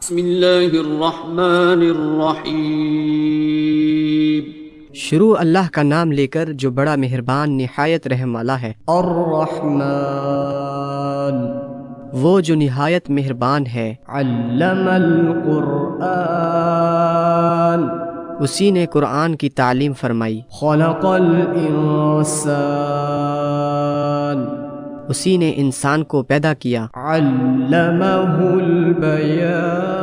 بسم اللہ الرحمن الرحیم۔ شروع اللہ کا نام لے کر جو بڑا مہربان نہایت رحم والا ہے۔ الرحمن وہ جو نہایت مہربان ہے۔ علم القرآن اسی نے قرآن کی تعلیم فرمائی۔ خلق الانسان اسی نے انسان کو پیدا کیا۔ علمہ البیان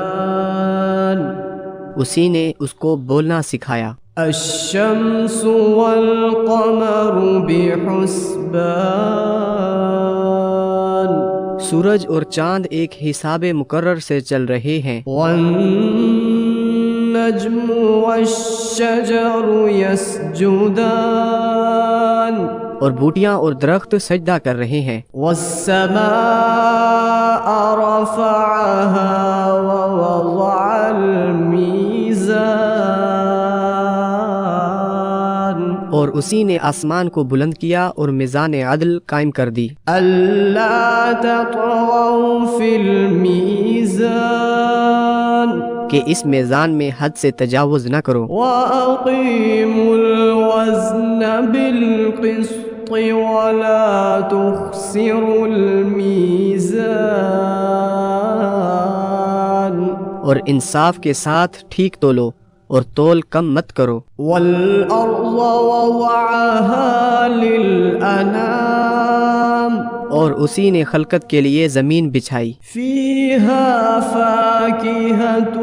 اسی نے اس کو بولنا سکھایا۔ الشمس والقمر بحسبان سورج اور چاند ایک حساب مقرر سے چل رہے ہیں۔ والنجم والشجر يسجدان اور بوٹیاں اور درخت سجدہ کر رہے ہیں۔ والسماء رفعها ووضع الميزان اور اسی نے آسمان کو بلند کیا اور میزان عدل قائم کر دی۔ ألا تطغوا في الميزان کہ اس میزان میں حد سے تجاوز نہ کرو۔ وأقيموا الوزن بالقسط ولا تخسروا الميزان اور انصاف کے ساتھ ٹھیک تولو اور تول کم مت کرو۔ والأرض وضعها للأنام اور اسی نے خلقت کے لیے زمین بچھائی۔ فيها فاكهة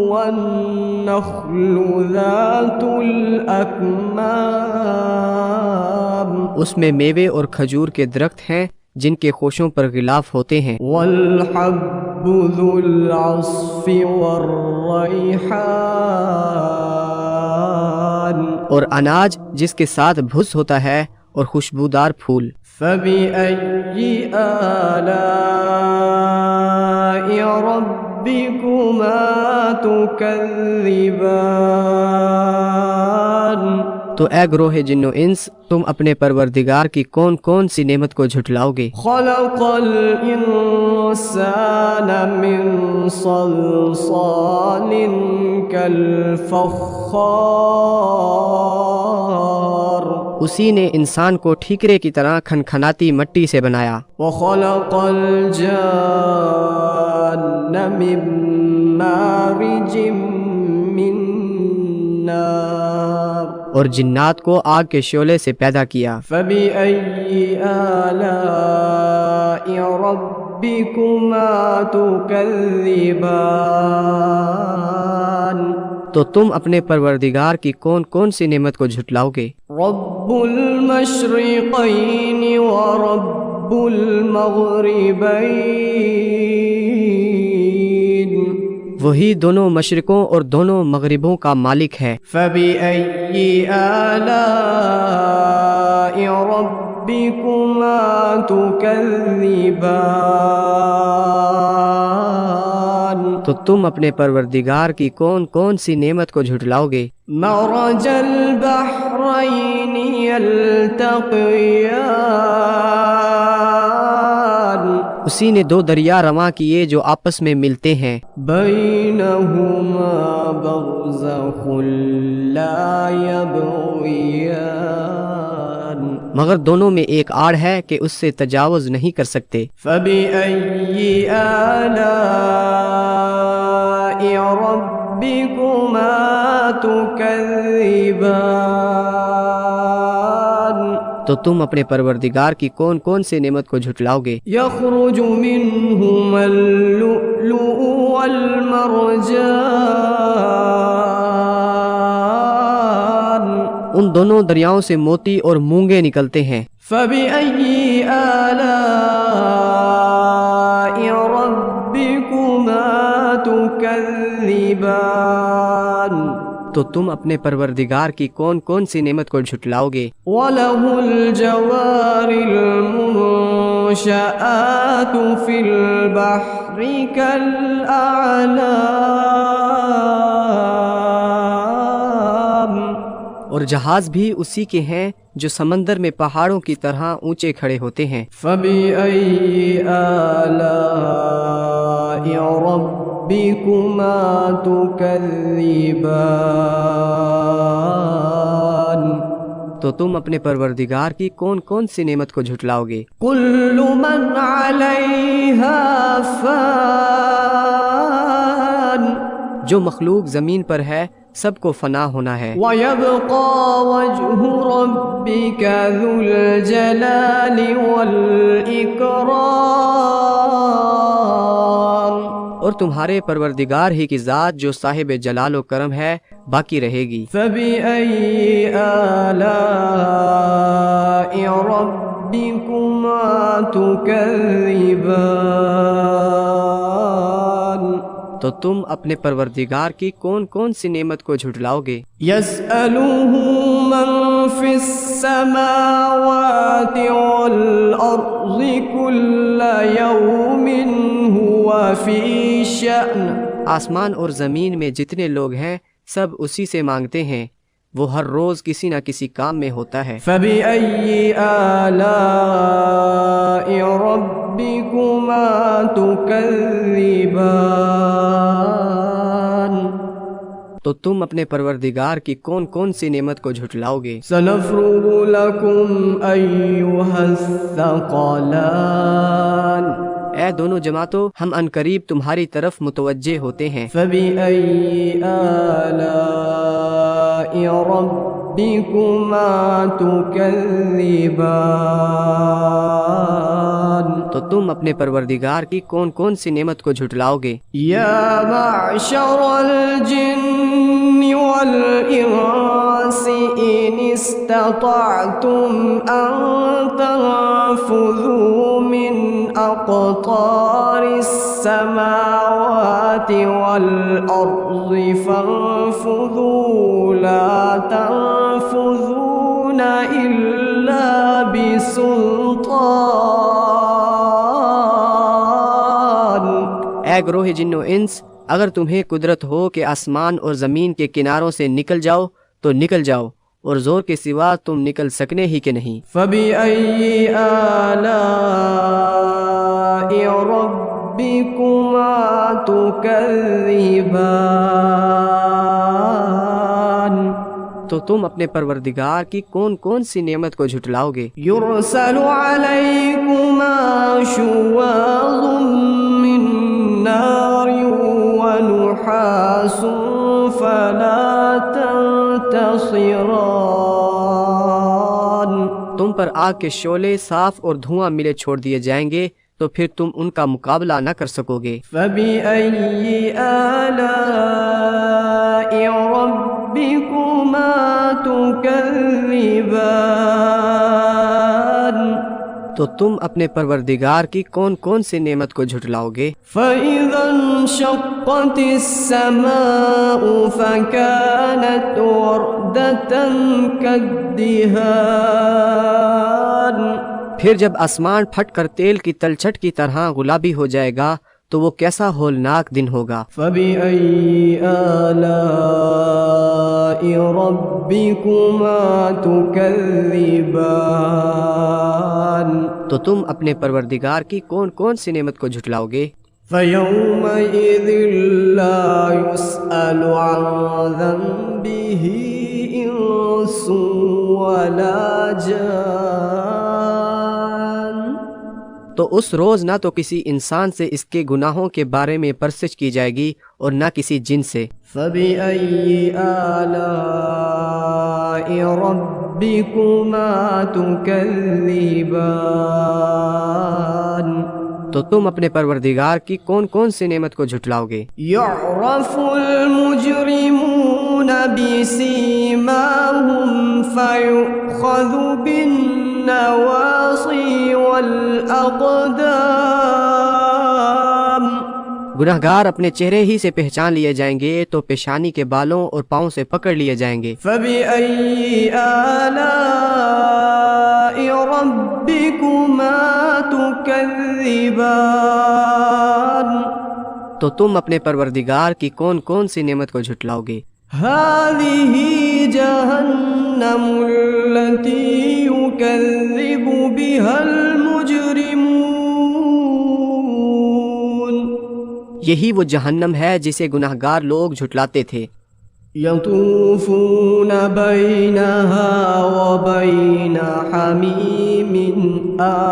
والنخل ذات الأكمام اس میں میوے اور کھجور کے درخت ہیں جن کے خوشوں پر غلاف ہوتے ہیں۔ والحب ذو العصف والريحان اور اناج جس کے ساتھ بھس ہوتا ہے اور خوشبودار پھول۔ فبأي آلاء ربكما تكذبان تو اے گروہ جن و انس، تم اپنے پروردگار کی کون کون سی نعمت کو جھٹلاؤ گے؟ خلق الإنسان من صلصال كالفخار اسی نے انسان کو ٹھیکرے کی طرح کھنکھناتی مٹی سے بنایا۔ وخلق الجان من مارج من نار اور جنات کو آگ کے شعلے سے پیدا کیا۔ فبأي آلاء ربكما تكذبان تو تم اپنے پروردگار کی کون کون سی نعمت کو جھٹلاؤ گے؟ رب المشرقين ورب المغربين وہی دونوں مشرقوں اور دونوں مغربوں کا مالک ہے۔ فبأي آلاء ربكما تكذبان تو تم اپنے پروردگار کی کون کون سی نعمت کو جھٹلاؤ گے؟ مرج البحرين يلتقيان اسی نے دو دریا رواں کیے جو آپس میں ملتے ہیں۔ بينهما برزخ لا يبغيان مگر دونوں میں ایک آڑ ہے کہ اس سے تجاوز نہیں کر سکتے۔ فبأي آلاء ربكما تكذبان تو تم اپنے پروردگار کی کون کون سی نعمت کو جھٹلاؤ گے؟ يخرج منهما اللؤلؤ والمرجان ان دونوں دریاؤں سے موتی اور مونگے نکلتے ہیں۔ فبأي آلاء ربكما تكذبان تو تم اپنے پروردگار کی کون کون سی نعمت کو جھٹلاؤ گے؟ وله الجوار المنشآت في البحر كالأعلام اور جہاز بھی اسی کے ہیں جو سمندر میں پہاڑوں کی طرح اونچے کھڑے ہوتے ہیں۔ فبأي آلاء ربكما ربكما تكذبان تو تم اپنے پروردگار کی کون کون سی نعمت کو جھٹلاؤ گے؟ كل من عليها فان جو مخلوق زمین پر ہے سب کو فنا ہونا ہے، ويبقى وجه ربك ذو الجلال والإكرام اور تمہارے پروردگار ہی کی ذات جو صاحب جلال و کرم ہے باقی رہے گی۔ فبأي آلاء ربكما تكذبان تو تم اپنے پروردگار کی کون کون سی نعمت کو جھٹلاؤ گے؟ يسأله من في السماوات والأرض كل يوم هو في شأن آسمان اور زمین میں جتنے لوگ ہیں سب اسی سے مانگتے ہیں، وہ ہر روز کسی نہ کسی کام میں ہوتا ہے۔ فبأي آلاء ربكما تكذبان تو تم اپنے پروردگار کی کون کون سی نعمت کو جھٹلاؤ گے؟ سنفرغ لكم أيها الثقلان اے دونوں جماعتوں، ہم عنقریب تمہاری طرف متوجہ ہوتے ہیں۔ فبأي آلاء ربكما تكذبان تو تم اپنے پروردگار کی کون کون سی نعمت کو جھٹلاؤ گے؟ يا معشر الجن والإنس إن استطعتم أن تنفذوا من أقطار السماوات والأرض فانفذوا لا تنفذون إلا بسلطان اے گروہ جن و انس، اگر تمہیں قدرت ہو کہ آسمان اور زمین کے کناروں سے نکل جاؤ تو نکل جاؤ، اور زور کے سوا تم نکل سکنے ہی کہ نہیں۔ فبأي آلاء ربكما تكذبان تو تم اپنے پروردگار کی کون کون سی نعمت کو جھٹلاؤ گے؟ يرسل عليكما شواظ من نار ونحاس فلا تنتصران تم پر آگ کے شعلے صاف اور دھواں ملے چھوڑ دیے جائیں گے تو پھر تم ان کا مقابلہ نہ کر سکو گے۔ فبأي آلاء ربكما تكذبان تو تم اپنے پروردگار کی کون کون سی نعمت کو جھٹلاؤ گے؟ فإذا انشقت السماء فكانت وردة كالدهان پھر جب آسمان پھٹ کر تیل کی تلچھٹ کی طرح گلابی ہو جائے گا تو وہ کیسا ہولناک دن ہوگا۔ فبأي آلاء ربكما تكذبان تو تم اپنے پروردگار کی کون کون سی نعمت کو جھٹلاؤ گے؟ فيومئذ لا يسأل عن ذنبه إنس ولا جان تو اس روز نہ تو کسی انسان سے اس کے گناہوں کے بارے میں پرسش کی جائے گی اور نہ کسی جن سے۔ فبأي آلاء ربكما تكذبان تو تم اپنے پروردگار کی کون کون سی نعمت کو جھٹلاؤ گے؟ يعرف المجرمون بسيماهم فيؤخذ بالنواصي والأقدام گناہگار اپنے چہرے ہی سے پہچان لیے جائیں گے تو پیشانی کے بالوں اور پاؤں سے پکڑ لیے جائیں گے۔ فبأي آلاء ربكما تكذبان تو تم اپنے پروردگار کی کون کون سی نعمت کو جھٹلاؤ گے؟ هذه جهنم التي يكذب بها المجرمون یہی وہ جہنم ہے جسے گناہگار لوگ جھٹلاتے تھے۔ يطوفون بينها وبين حميم آن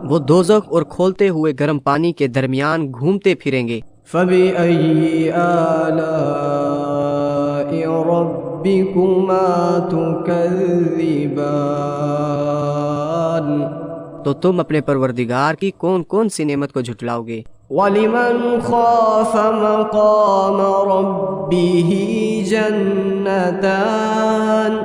وہ دوزخ اور کھولتے ہوئے گرم پانی کے درمیان گھومتے پھریں گے۔ فبأي آلاء ربكما تكذبان تو تم اپنے پروردگار کی کون کون سی نعمت کو جھٹلاؤ گے؟ وَلِمَنْ خَافَ مَقَامَ رَبِّهِ جَنَّتَانِ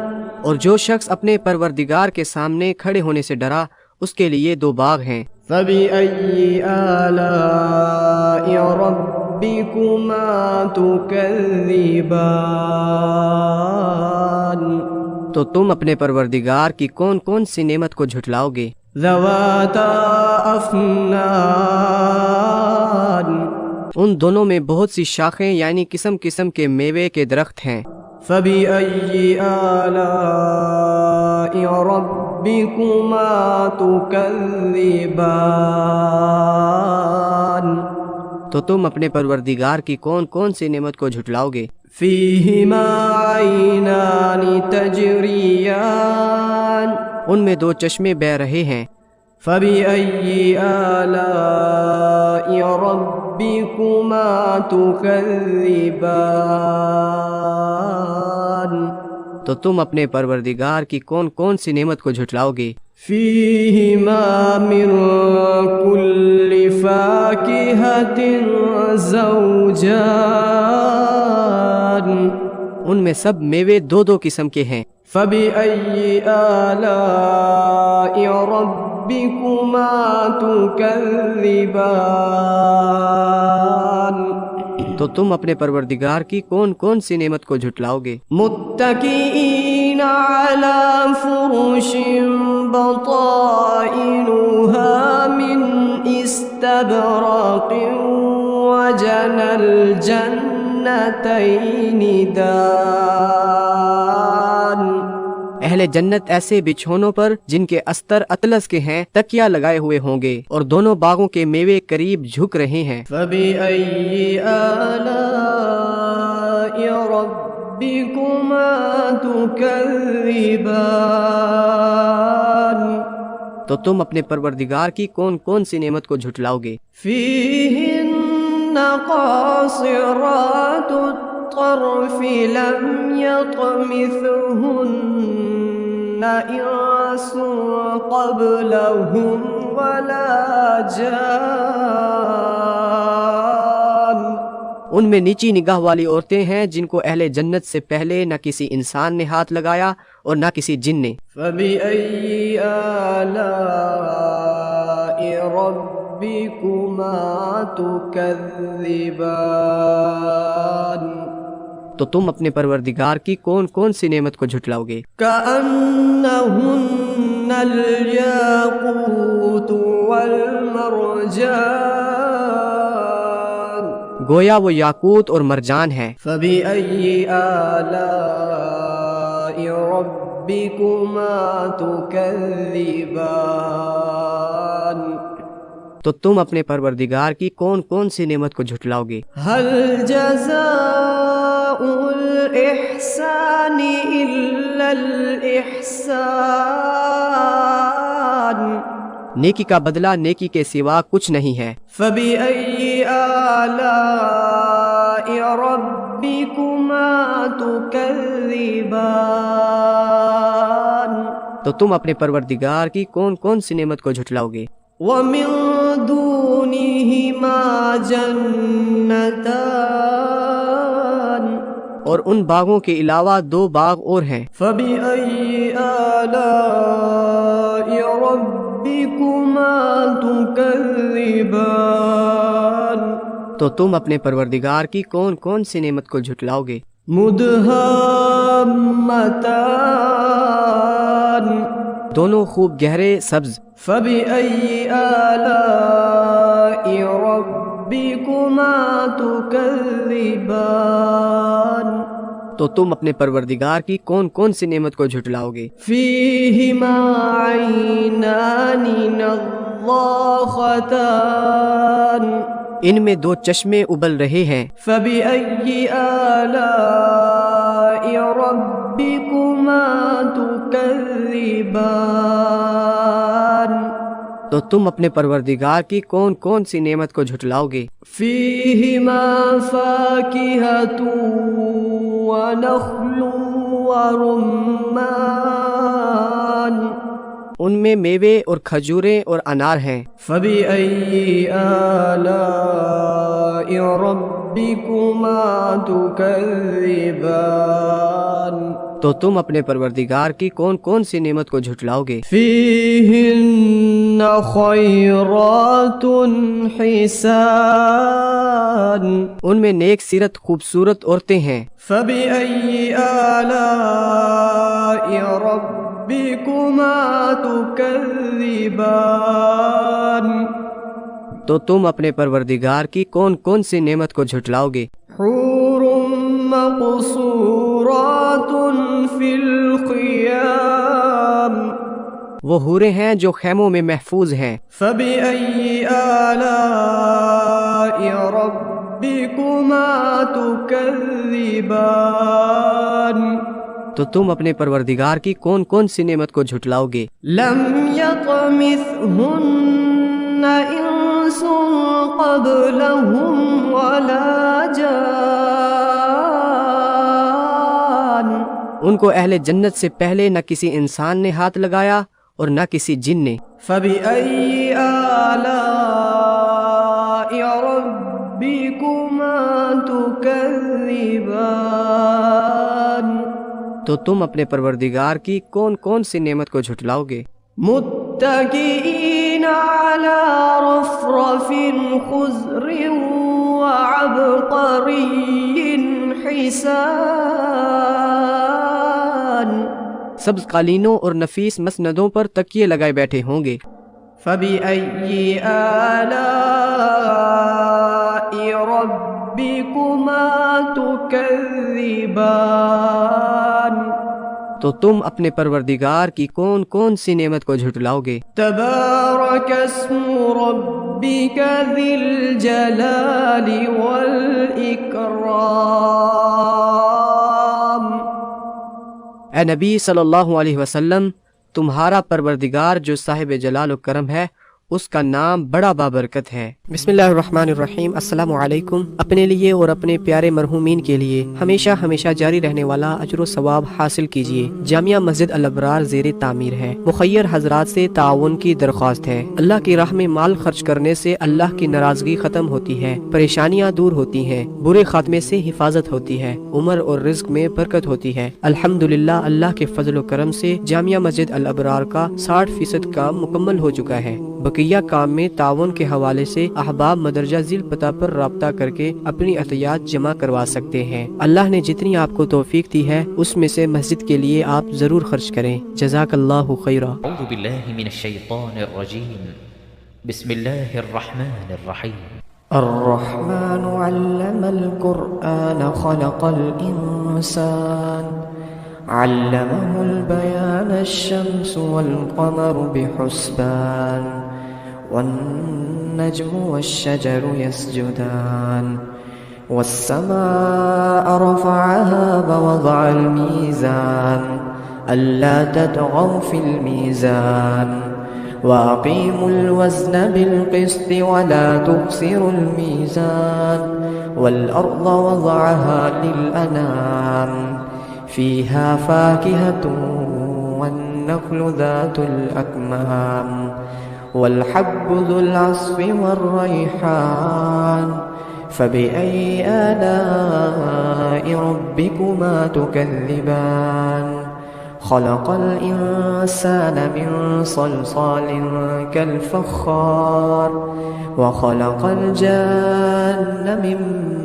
اور جو شخص اپنے پروردگار کے سامنے کھڑے ہونے سے ڈرا اس کے لیے دو باغ ہیں۔ فَبِأَيِّ آلَاءِ رَبِّكُمَا تُكَذِّبَانِ تو تم اپنے پروردگار کی کون کون سی نعمت کو جھٹلاؤ گے؟ ذَوَاتَا أَفْنَانٍ ان دونوں میں بہت سی شاخیں یعنی قسم قسم کے میوے کے درخت ہیں۔ فَبِأَيِّ آلَاءِ رَبِّكُمَا تُكَذِّبَانِ تو تم اپنے پروردگار کی کون کون سی نعمت کو جھٹلاؤ گے؟ فِيهِمَا عَيْنَانِ تَجْرِيَانِ ان میں دو چشمے بہہ رہے ہیں۔ فَبِأَيِّ آلَاءِ رَبِّكُمَا تُكَذِّبَانِ تو تم اپنے پروردگار کی کون کون سی نعمت کو جھٹلاؤ گے؟ فِيهِمَا مِن كُلِّ فَاكِهَةٍ زَوْجَانِ ان میں سب میوے دو دو قسم کے ہیں۔ فَبِأَيِّ آلَاءِ رَبِّكُمَا تُكَذِّبَانِ تو تم اپنے پروردگار کی کون کون سی نعمت کو جھٹلاؤ گے؟ مُتَّكِئِينَ عَلَى فُرُشٍ بَطَائِنُهَا مِنْ إِسْتَبْرَقٍ وَجَنَى الْجَنَّتَيْنِ دَانٍ اہل جنت ایسے بچھونوں پر جن کے استر اطلس کے ہیں تکیا لگائے ہوئے ہوں گے اور دونوں باغوں کے میوے قریب جھک رہے ہیں۔ فَبِأَيِّ آلَاءِ رَبِّكُمَا تُكَذِّبَانِ تو تم اپنے پروردگار کی کون کون سی نعمت کو جھٹلاؤ گے؟ فِيهِنَّ قَاصِرَاتُ الطَّرْفِ لَمْ يَطْمِثْهُنَّ إِنسٌ قَبْلَهُمْ وَلَا جَانٌ ان میں نیچی نگاہ والی عورتیں ہیں جن کو اہل جنت سے پہلے نہ کسی انسان نے ہاتھ لگایا اور نہ کسی جن نے۔ فَبِأَيِّ آلَاءِ رَبِّكُمَا تُكَذِّبَانِ تو تم اپنے پروردگار کی کون کون سی نعمت کو جھٹلاؤ گے؟ كَأَنَّهُنَّ الْيَاقُوتُ وَالْمَرْجَانُ گویا وہ یاقوت اور مرجان ہے۔ فَبِأَيِّ آلَاءِ رَبِّكُمَا تُكَذِّبَانِ تو تم اپنے پروردگار کی کون کون سی نعمت کو جھٹلاؤ گے؟ هَلْ جَزَاءُ الْإِحْسَانِ إِلَّا الْإِحْسَانُ نیکی کا بدلہ نیکی کے سوا کچھ نہیں ہے۔ فَبِأَيِّ آلَاءِ رَبِّكُمَا تُكَذِّبَانِ تو تم اپنے پروردگار کی کون کون سی نعمت کو جھٹلاؤ گے؟ وَمِن دُونِهِمَا جَنَّتَانِ اور ان باغوں کے علاوہ دو باغ اور ہیں۔ فَبِأَيِّ آلَاءِ رَبِّكُمَا تُكَذِّبَانِ تو تم اپنے پروردگار کی کون کون سی نعمت کو جھٹلاؤ گے؟ مُدْهَامَّتَانِ دونوں خوب گہرے سبز۔ فَبِأَيِّ آلَاءِ رَبِّكُمَا تُكَذِّبَانِ تو تم اپنے پروردگار کی کون کون سی نعمت کو جھٹلاؤ گے؟ فِيهِمَا عَيْنَانِ نَضَّاخَتَانِ الضاختان ان میں دو چشمے ابل رہے ہیں، فبأي آلاء ربكما تكذبان تو تم اپنے پروردگار کی کون کون سی نعمت کو جھٹلاؤ گے؟ فيهما فاكهة ونخل ورمان ان میں میوے اور کھجوریں اور انار ہیں۔ فبأي آلاء ربكما تكذبان تو تم اپنے پروردگار کی کون کون سی نعمت کو جھٹلاؤ گے؟ فيهن خيرات حسان ان میں نیک سیرت خوبصورت عورتیں ہیں۔ فبأي آلاء ربكما تكذبان تو تم اپنے پروردگار کی کون کون سی نعمت کو جھٹلاؤ گے؟ حور مقصورات في الخيام وہ حوریں ہیں جو خیموں میں محفوظ ہیں۔ فبأي آلاء ربكما تكذبان تو تم اپنے پروردگار کی کون کون سی نعمت کو جھٹلاؤ گے؟ لم يطمثهن إنس قبلهم ولا جان ان کو اہل جنت سے پہلے نہ کسی انسان نے ہاتھ لگایا اور نہ کسی جن نے۔ فبأي آلاء ربكما تكذبان تو تم اپنے پروردگار کی کون کون سی نعمت کو جھٹلاؤ گے؟ متكئين على رفرف خضر وعبقري حسان سبز قالینوں اور نفیس مسندوں پر تکیے لگائے بیٹھے ہوں گے۔ فبأي آلاء ربكما تكذبان تو تم اپنے پروردگار کی کون کون سی نعمت کو جھٹلاؤ گے؟ تبارك اسم ربك ذي الجلال والإكرام اے نبی صلی اللہ علیہ وسلم، تمہارا پروردگار جو صاحب جلال و کرم ہے، اس کا نام بڑا بابرکت ہے۔ بسم اللہ الرحمن الرحیم۔ السلام علیکم۔ اپنے لیے اور اپنے پیارے مرحومین کے لیے ہمیشہ ہمیشہ جاری رہنے والا اجر و ثواب حاصل کیجیے۔ جامعہ مسجد الابرار زیر تعمیر ہے۔ مخیر حضرات سے تعاون کی درخواست ہے۔ اللہ کی راہ میں مال خرچ کرنے سے اللہ کی ناراضگی ختم ہوتی ہے، پریشانیاں دور ہوتی ہیں، برے خاتمے سے حفاظت ہوتی ہے، عمر اور رزق میں برکت ہوتی ہے۔ الحمدللہ اللہ کے فضل و کرم سے جامعہ مسجد الابرار کا 60% کام مکمل ہو چکا ہے۔ بقیہ کام میں تعاون کے حوالے سے احباب مدرجہ ذیل پتہ پر رابطہ کر کے اپنی عطیات جمع کروا سکتے ہیں۔ اللہ نے جتنی آپ کو توفیق دی ہے اس میں سے مسجد کے لیے آپ ضرور خرچ کریں۔ جزاک اللہ خیرہ۔ اعوذ باللہ من الشیطان الرجیم بسم اللہ الرحمن الرحیم الرحمن علم القرآن خلق الإنسان علمه البيان الشمس والقمر بحسبان والنجم والشجر يسجدان والسماء رفعها ووضع الميزان ألا تطغوا في الميزان وأقيموا الوزن بالقسط ولا تخسروا الميزان والأرض وضعها للأنام فيها فاكهة والنخل ذات الأكمام والحب ذو العصف والريحان فبأي آلاء ربكما تكذبان خلق الإنسان من صلصال كالفخار وخلق الجان من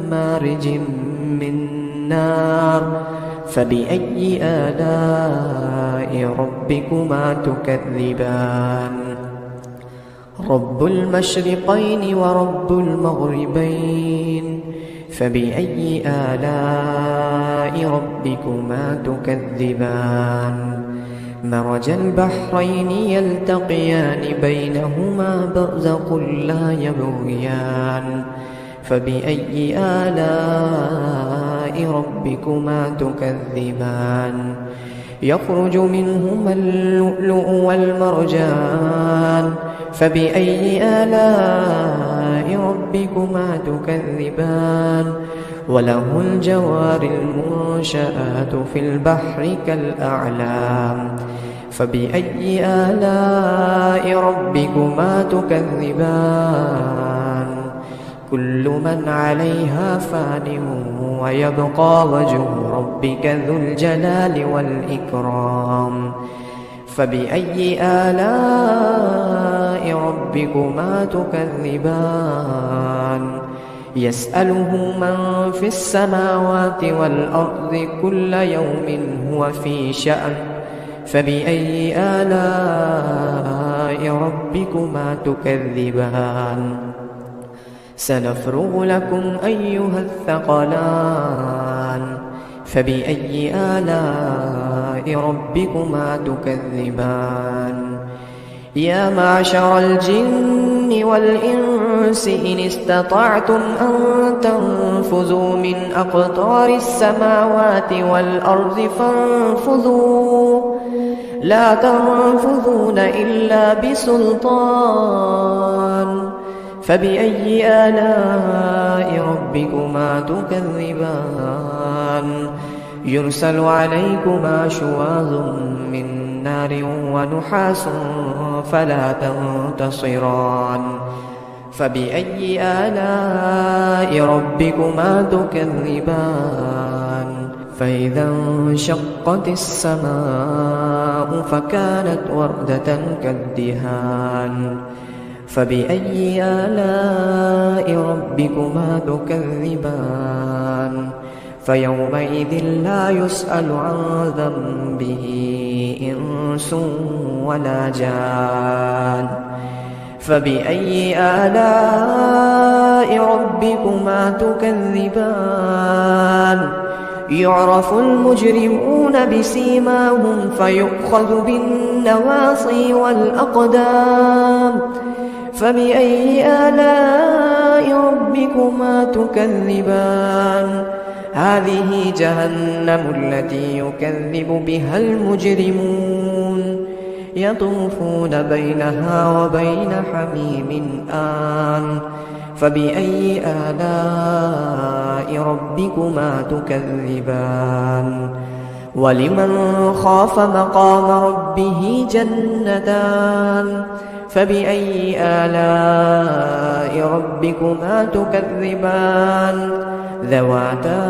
مارج من نار فبأي آلاء ربكما تكذبان رب المشرقين ورب المغربين فبأي آلاء ربكما تكذبان مرج البحرين يلتقيان بينهما برزق لا يبغيان فبأي آلاء ربكما تكذبان يخرج منهما اللؤلؤ والمرجان فبأي آلاء ربكما تكذبان وله الجوار المنشآت في البحر كالأعلام فبأي آلاء ربكما تكذبان كل من عليها فان ويبقى وجه ربك ذو الجلال والإكرام فبأي آلاء ربكما تكذبان يسأله من في السماوات والأرض كل يوم هو في شأن فبأي آلاء ربكما تكذبان سنفرغ لكم أيها الثقلان فبأي آلاء ربكما تكذبان يا معشر الجن والإنس إن استطعتم أن تنفذوا من أقطار السماوات والأرض فانفذوا لا تنفذون إلا بسلطان فبأي آلاء ربكما تكذبان يرسل عليكما شواظ من نار ونحاس فلا تنتصران فبأي آلاء ربكما تكذبان فإذا انشقت السماء فكانت وردة كالدهان فبأي آلاء ربكما تكذبان فيومئذ لا يسأل عن ذنبه إنس ولا جان فبأي آلاء ربكما تكذبان يعرف المجرمون بسيماهم فيؤخذ بالنواصي والأقدام فبأي آلاء ربكما تكذبان هذه جهنم التي يكذب بها المجرمون يطوفون بينها وبين حميم آن فبأي آلاء ربكما تكذبان ولمن خاف مقام ربه جنتان فبأي آلاء ربكما تكذبان ذواتا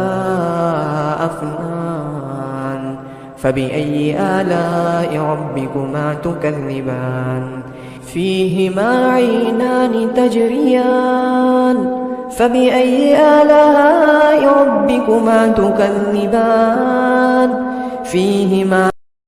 أفنان فبأي آلاء ربكما تكذبان فيهما عينان تجريان فبأي آلاء ربكما تكذبان فيهما